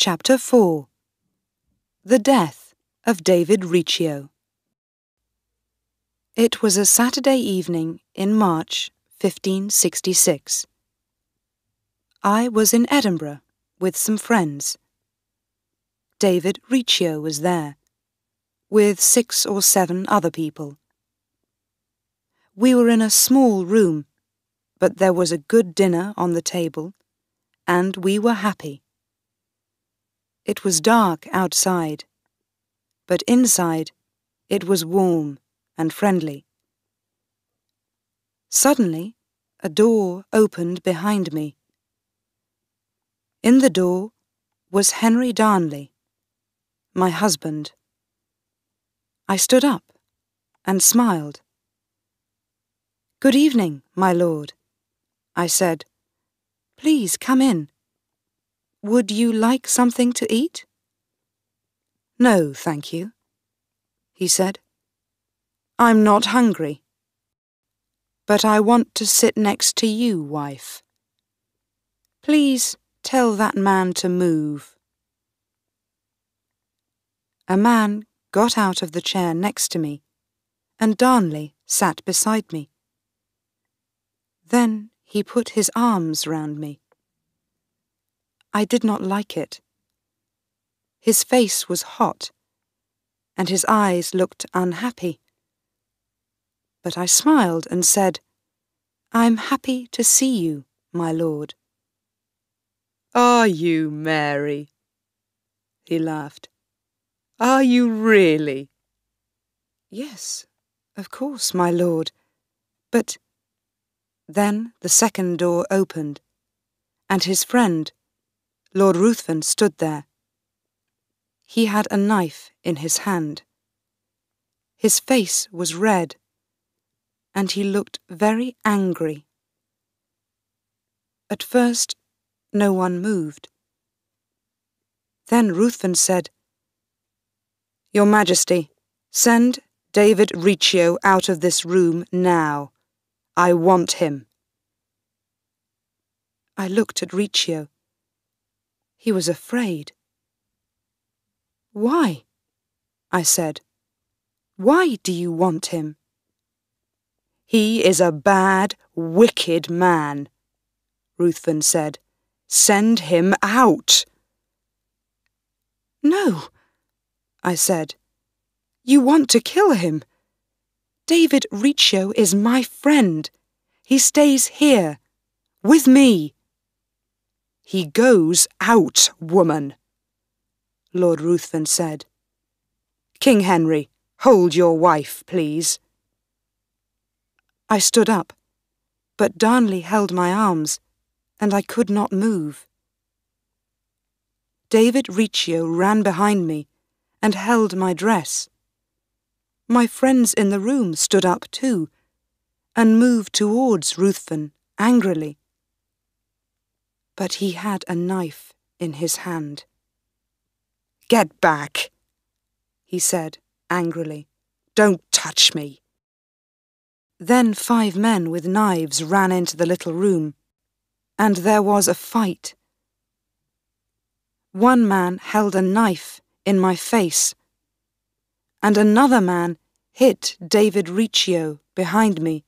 Chapter 4. The Death of David Riccio. It was a Saturday evening in March 1566. I was in Edinburgh with some friends. David Riccio was there, with 6 or 7 other people. We were in a small room, but there was a good dinner on the table, and we were happy. It was dark outside, but inside it was warm and friendly. Suddenly, a door opened behind me. In the door was Henry Darnley, my husband. I stood up and smiled. "Good evening, my lord," I said. "Please come in. Would you like something to eat?" "No, thank you," he said. "I'm not hungry. But I want to sit next to you, wife. Please tell that man to move." A man got out of the chair next to me, and Darnley sat beside me. Then he put his arms round me. I did not like it. His face was hot, and his eyes looked unhappy. But I smiled and said, "I'm happy to see you, my lord." "Are you, Mary?" he laughed. "Are you really?" "Yes, of course, my lord, but—" Then the second door opened, and his friend, Lord Ruthven, stood there. He had a knife in his hand. His face was red, and he looked very angry. At first, no one moved. Then Ruthven said, "Your Majesty, send David Riccio out of this room now. I want him." I looked at Riccio. He was afraid. "Why?" I said. "Why do you want him?" "He is a bad, wicked man," Ruthven said. "Send him out." "No," I said. "You want to kill him. David Riccio is my friend. He stays here, with me." "He goes out, woman," Lord Ruthven said. "King Henry, hold your wife, please." I stood up, but Darnley held my arms, and I could not move. David Riccio ran behind me and held my dress. My friends in the room stood up too, and moved towards Ruthven angrily. But he had a knife in his hand. "Get back," he said angrily. "Don't touch me." Then 5 men with knives ran into the little room, and there was a fight. One man held a knife in my face, and another man hit David Riccio behind me.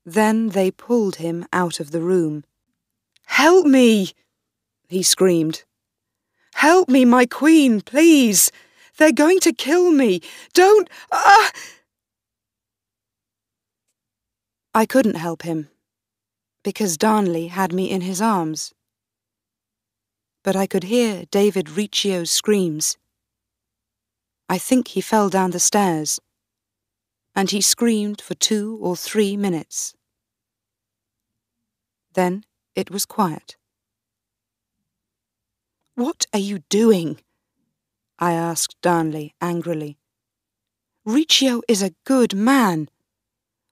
Then they pulled him out of the room. "Help me!" he screamed. "Help me, my queen, please! They're going to kill me! Don't— ah!" I couldn't help him, because Darnley had me in his arms. But I could hear David Riccio's screams. I think he fell down the stairs, and he screamed for 2 or 3 minutes. Then it was quiet. "What are you doing?" I asked Darnley angrily. "Riccio is a good man.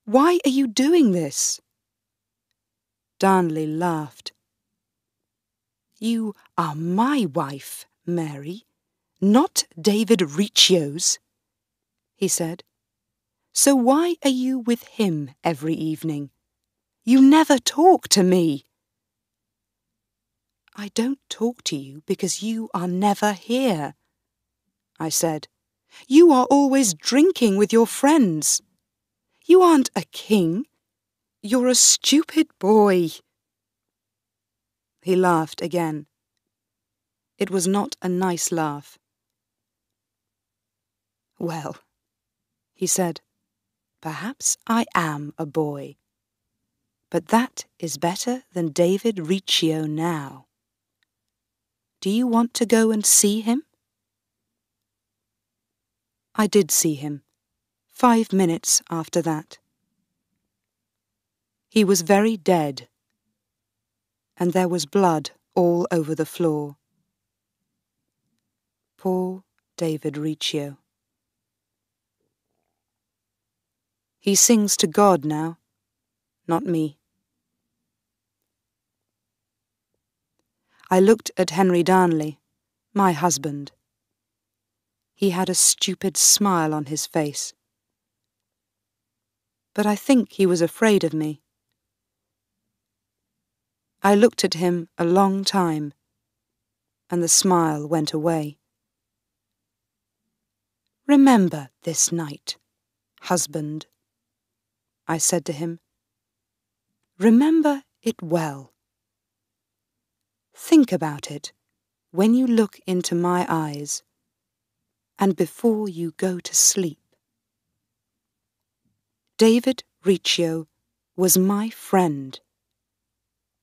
Why are you doing this?" Darnley laughed. "You are my wife, Mary, not David Riccio's," he said. "So why are you with him every evening? You never talk to me." I don't talk to you because you are never here, I said. You are always drinking with your friends. You aren't a king. You're a stupid boy. He laughed again. It was not a nice laugh. Well, he said, perhaps I am a boy. But that is better than David Riccio now. Do you want to go and see him? I did see him, 5 minutes after that. He was very dead, and there was blood all over the floor. Poor David Riccio. He sings to God now, not me. I looked at Henry Darnley, my husband. He had a stupid smile on his face. But I think he was afraid of me. I looked at him a long time, and the smile went away. Remember this night, husband, I said to him. Remember it well. Think about it when you look into my eyes and before you go to sleep. David Riccio was my friend,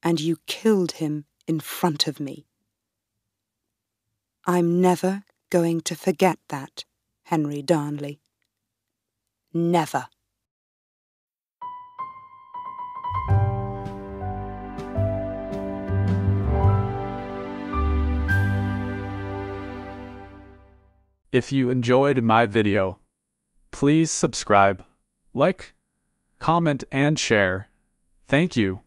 and you killed him in front of me. I'm never going to forget that, Henry Darnley. Never. If you enjoyed my video, please subscribe, like, comment, and share. Thank you.